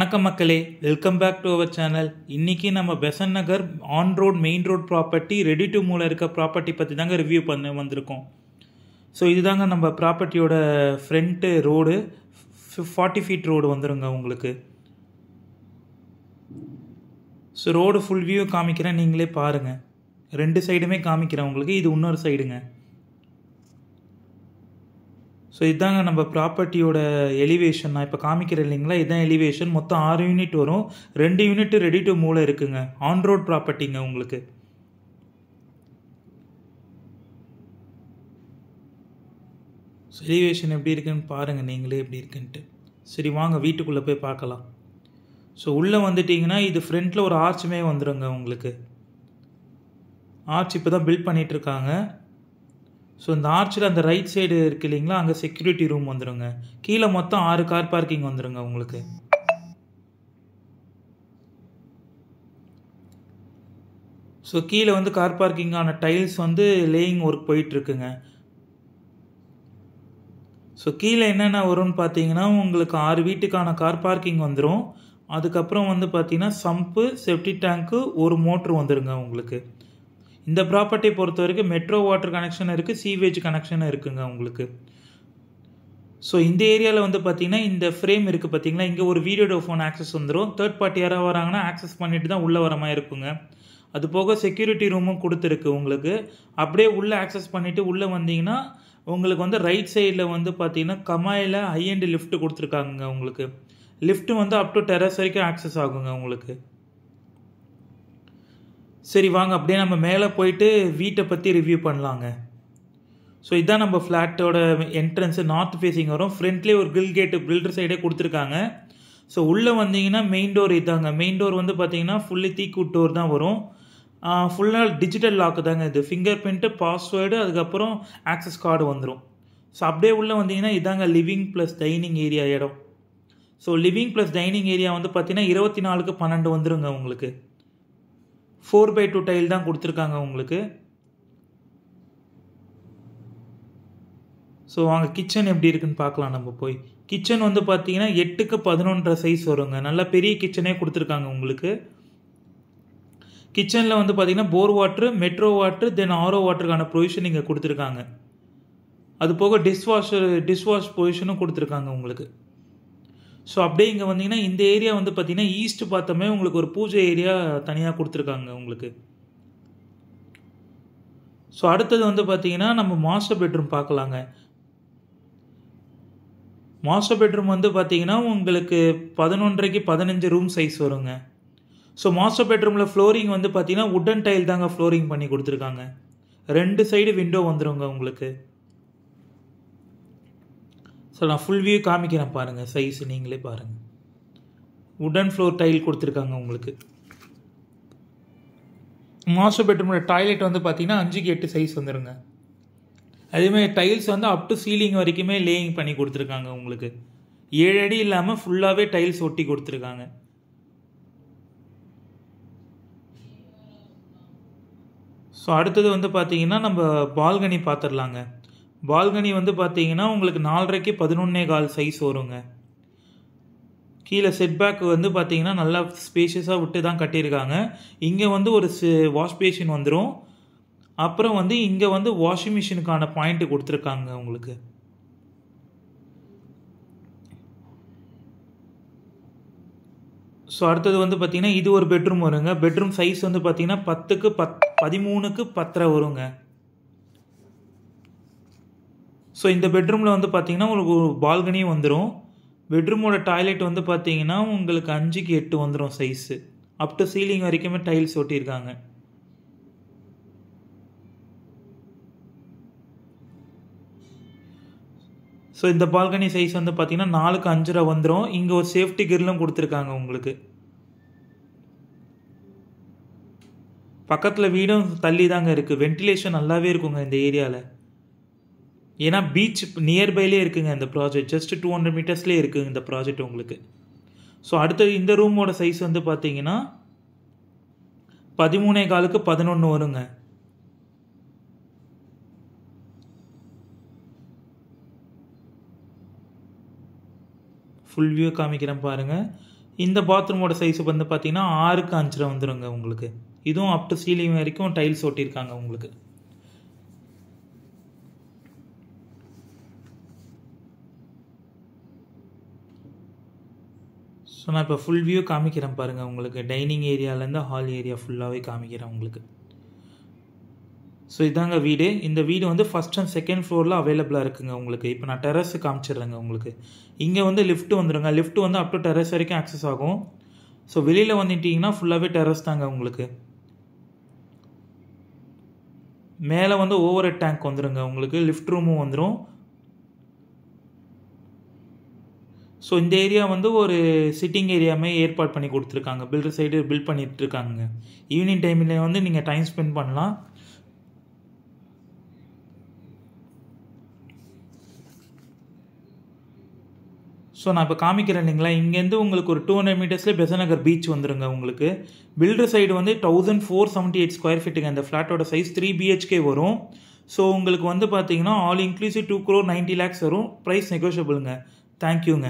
வணக்கம் மக்களே, welcome back to our channel. இன்றைக்கி நம்ம Besant Nagar on road main road property ready to மூவில் இருக்க ப்ராப்பர்ட்டி பற்றி தாங்க ரிவ்யூ பண்ண வந்திருக்கோம். ஸோ இதுதாங்க நம்ம ப்ராப்பர்ட்டியோட ஃப்ரண்ட்டு ரோடு. 40 ஃபீட் ரோடு வந்துடுங்க உங்களுக்கு. ஸோ ரோடு ஃபுல் வியூ காமிக்கிறேன், நீங்களே பாருங்கள். 2 சைடுமே காமிக்கிறேன் உங்களுக்கு. இது இன்னொரு சைடுங்க. ஸோ இதுதாங்க நம்ம ப்ராப்பர்ட்டியோட எலிவேஷன். நான் இப்போ காமிக்கிறேன் இல்லைங்களா, இதுதான் எலிவேஷன். மொத்தம் 6 யூனிட் வரும். 2 யூனிட் ரெடி டு மூவில் இருக்குங்க. ஆன் ரோட் ப்ராப்பர்ட்டிங்க உங்களுக்கு. ஸோ எலிவேஷன் எப்படி இருக்குன்னு பாருங்கள் நீங்களே எப்படி இருக்குன்ட்டு. சரி வாங்க வீட்டுக்குள்ளே போய் பார்க்கலாம். ஸோ உள்ளே வந்துட்டிங்கன்னா இது ஃப்ரண்ட்டில் ஒரு ஆர்ச்சுமே வந்துடுங்க உங்களுக்கு. ஆர்ச் இப்போ தான் பில்ட் பண்ணிகிட்ருக்காங்க. ஸோ இந்த ஆர்ச்சில் அந்த ரைட் சைடு இருக்குது இல்லைங்களா, அங்கே செக்யூரிட்டி ரூம் வந்துடுங்க. கீழே மொத்தம் 6 கார் பார்க்கிங் வந்துடுங்க உங்களுக்கு. ஸோ கீழே வந்து கார் பார்க்கிங்கான டைல்ஸ் வந்து லேயிங் ஒர்க் போயிட்டுருக்குங்க. ஸோ கீழே என்னென்ன வரும்னு பார்த்தீங்கன்னா உங்களுக்கு 6 வீட்டுக்கான கார் பார்க்கிங் வந்துடும். அதுக்கப்புறம் வந்து பார்த்தீங்கன்னா சம்பு, செப்டி டேங்க்கு, ஒரு மோட்ரு வந்துடுங்க உங்களுக்கு. இந்த ப்ராப்பர்ட்டி பொறுத்த வரைக்கும் மெட்ரோ வாட்டர் கனெக்ஷன் இருக்குது, சீவேஜ் கனெக்ஷன் இருக்குங்க உங்களுக்கு. ஸோ இந்த ஏரியாவில் வந்து பார்த்தீங்கன்னா இந்த ஃப்ரேம் இருக்குது பார்த்தீங்களா, இங்கே ஒரு வீடியோ ஃபோன் ஆக்சஸ் வந்துடும். தேர்ட் பார்ட்டி யாராவது வராங்கன்னா ஆக்சஸ் பண்ணிட்டு தான் உள்ளே வர மாதிரி இருக்குங்க. அது போக செக்யூரிட்டி ரூமும் கொடுத்துருக்கு உங்களுக்கு. அப்படியே உள்ளே ஆக்சஸ் பண்ணிவிட்டு உள்ளே வந்தீங்கன்னா உங்களுக்கு வந்து ரைட் சைடில் வந்து பார்த்தீங்கன்னா கமாயில் ஹைஎண்ட் லிஃப்ட் கொடுத்துருக்காங்க உங்களுக்கு. லிஃப்ட்டு வந்து அப் டு டெரஸ் வரைக்கும் ஆக்சஸ் ஆகுங்க உங்களுக்கு. சரி வாங்க அப்படியே நம்ம மேலே போயிட்டு வீட்டை பற்றி ரிவ்யூ பண்ணலாங்க. ஸோ இதுதான் நம்ம ஃப்ளாட்டோட என்ட்ரன்ஸு. நார்த் ஃபேஸிங் வரும். ஃப்ரண்ட்லேயே ஒரு கிரில் கேட்டு பில்டர் சைடே கொடுத்துருக்காங்க. ஸோ உள்ளே வந்தீங்கன்னா மெயின் டோர் இதாங்க. மெயின் டோர் வந்து பார்த்தீங்கன்னா ஃபுல்லி தீக்குட் டோர் தான் வரும். ஃபுல்லாக டிஜிட்டல் லாக்கு தாங்க இது. ஃபிங்கர் பிரிண்ட்டு, பாஸ்வேர்டு, அதுக்கப்புறம் ஆக்சஸ் கார்டு வந்துடும். ஸோ அப்படியே உள்ளே வந்தீங்கன்னா இதாங்க லிவிங் ப்ளஸ் டைனிங் ஏரியா இடம். So living plus dining area வந்து பார்த்தீங்கன்னா 24க்கு 12 வந்துடுங்க உங்களுக்கு. 4x2 டைல் தான் கொடுத்துருக்காங்க உங்களுக்கு. ஸோ வாங்க கிச்சன் எப்படி இருக்குன்னு பார்க்கலாம் நம்ம போய். கிச்சன் வந்து பார்த்தீங்கன்னா 8க்கு 11 சைஸ் வருங்க. நல்ல பெரிய கிச்சனே கொடுத்துருக்காங்க உங்களுக்கு. கிச்சனில் வந்து பார்த்தீங்கன்னா போர் வாட்ரு, மெட்ரோ வாட்ரு, தென் ஆரோ வாட்டருக்கான ப்ரொவிஷன் இங்கே கொடுத்துருக்காங்க. அது போக டிஷ்வாஷ் ப்ரொவிஷனும் கொடுத்துருக்காங்க உங்களுக்கு. ஸோ அப்படியே இங்கே வந்தீங்கன்னா இந்த ஏரியா வந்து பார்த்தீங்கன்னா ஈஸ்ட் பார்த்தோமே உங்களுக்கு ஒரு பூஜை ஏரியா தனியாக கொடுத்துருக்காங்க உங்களுக்கு. ஸோ அடுத்தது வந்து பார்த்தீங்கன்னா நம்ம மாஸ்டர் பெட்ரூம் பார்க்கலாங்க. மாஸ்டர் பெட்ரூம் வந்து பார்த்தீங்கன்னா உங்களுக்கு 11.5க்கு 15 ரூம் சைஸ் வருங்க. ஸோ மாஸ்டர் பெட்ரூமில் ஃப்ளோரிங் வந்து பார்த்தீங்கன்னா உட்டன் டைல் தாங்க ஃப்ளோரிங் பண்ணி கொடுத்துருக்காங்க. 2 சைடு விண்டோ வந்துடுங்க உங்களுக்கு. ஸோ நான் ஃபுல் வியூ காமிக்கிறேன் பாருங்கள், சைஸ் நீங்களே பாருங்கள். உடன் ஃப்ளோர் டைல் கொடுத்துருக்காங்க உங்களுக்கு. மாஸ்டர் பெட்ரூமோட டாய்லெட் வந்து பார்த்தீங்கன்னா 5க்கு 8 சைஸ் வந்துடுங்க. அதேமாதிரி டைல்ஸ் வந்து அப் டு சீலிங் வரைக்குமே லேயிங் பண்ணி கொடுத்துருக்காங்க உங்களுக்கு. 7 அடி இல்லாமல் ஃபுல்லாகவே டைல்ஸ் ஒட்டி கொடுத்துருக்காங்க. ஸோ அடுத்தது வந்து பார்த்தீங்கன்னா நம்ம பால்கனி பார்த்துடலாங்க. பால்கனி வந்து பார்த்தீங்கன்னா உங்களுக்கு 4.5க்கு 11.25 சைஸ் வருங்க. கீழே செட்பேக் வந்து பார்த்தீங்கன்னா நல்லா ஸ்பேஷியஸாக விட்டு தான் கட்டியிருக்காங்க. இங்கே வந்து ஒரு வாஷ் பேஷன் வந்துடும். அப்புறம் வந்து இங்கே வந்து வாஷிங் மிஷினுக்கான பாயிண்ட்டு கொடுத்துருக்காங்க உங்களுக்கு. ஸோ அடுத்தது வந்து பார்த்தீங்கன்னா இது ஒரு பெட்ரூம் வருங்க. பெட்ரூம் சைஸ் வந்து பார்த்தீங்கன்னா 10க்கு 13க்கு 10 வருங்க. ஸோ இந்த பெட்ரூமில் வந்து பார்த்தீங்கன்னா உங்களுக்கு ஒரு பால்கனியும் வந்துடும். பெட்ரூமோட டாய்லெட் வந்து பார்த்தீங்கன்னா உங்களுக்கு 5க்கு 8 வந்துடும் சைஸு. அப் டு சீலிங் வரைக்குமே டைல்ஸ் ஒட்டியிருக்காங்க. ஸோ இந்த பால்கனி சைஸ் வந்து பார்த்தீங்கன்னா 4க்கு 5.5 வந்துடும். இங்கே ஒரு சேஃப்டி கிரில்லும் கொடுத்துருக்காங்க உங்களுக்கு. பக்கத்தில் வீடும் தள்ளி தாங்க இருக்குது. வென்டிலேஷன் நல்லாவே இருக்குங்க இந்த ஏரியாவில். ஏன்னா பீச் நியர்பைலே இருக்குங்க இந்த ப்ராஜெக்ட். ஜஸ்ட் 200 மீட்டர்ஸ்லேயே இருக்குங்க இந்த ப்ராஜெக்ட் உங்களுக்கு. ஸோ அடுத்தது இந்த ரூமோட சைஸ் வந்து பார்த்தீங்கன்னா 13.25க்கு 11 வருங்க. ஃபுல் வியூ காமிக்கிறேன் பாருங்கள். இந்த பாத்ரூமோட சைஸ் வந்து பார்த்தீங்கன்னா 6க்கு 5 வந்துருங்க உங்களுக்கு. இதுவும் அப் டு சீலிங் வரைக்கும் டைல்ஸ் ஒட்டியிருக்காங்க உங்களுக்கு. ஸோ நான் இப்போ ஃபுல் வியூ காமிக்கிறேன் பாருங்கள் உங்களுக்கு. டைனிங் ஏரியாவிலேருந்து ஹால் ஏரியா ஃபுல்லாகவே காமிக்கிறேன் உங்களுக்கு. ஸோ இதாங்க வீடு. இந்த வீடு வந்து ஃபஸ்ட் அண்ட் செகண்ட் ஃப்ளோரில் அவைலபிளாக இருக்குங்க உங்களுக்கு. இப்போ நான் டெரஸ் காமிச்சிடுறேங்க உங்களுக்கு. இங்கே வந்து லிஃப்ட் வந்துடுங்க. லிஃப்ட் வந்து அப் டு டெரஸ் வரைக்கும் ஆக்சஸ் ஆகும். ஸோ வெளியில் வந்துட்டிங்கன்னா ஃபுல்லாகவே டெரஸ் தாங்க உங்களுக்கு. மேலே வந்து ஓவர் ஹெட் டேங்க் வந்துடுங்க உங்களுக்கு. லிஃப்ட் ரூமும் வந்துடும். ஸோ இந்த ஏரியா வந்து ஒரு சிட்டிங் ஏரியாமே ஏற்பாடு பண்ணி கொடுத்துருக்காங்க. பில்டர் சைடு பில்ட் பண்ணிட்டு இருக்காங்க. ஈவினிங் டைமில் வந்து நீங்கள் டைம் ஸ்பெண்ட் பண்ணலாம். ஸோ நான் இப்போ காமிக்கிறேன் இல்லைங்களா, இங்கேருந்து உங்களுக்கு ஒரு 200 மீட்டர்ஸ்லேயே பெசநகர் பீச் வந்துடுங்க உங்களுக்கு. பில்டர் சைடு வந்து 1478 ஸ்கொயர் ஃபீட்டுங்க. அந்த ஃப்ளாட்டோட சைஸ் 3 BHK வரும். ஸோ உங்களுக்கு வந்து பார்த்தீங்கன்னா ஆல் இன்க்ளூசிவ் 2,90,00,000 வரும். ப்ரைஸ் நெகோஷியபிளுங்க. தேங்க்யூங்க.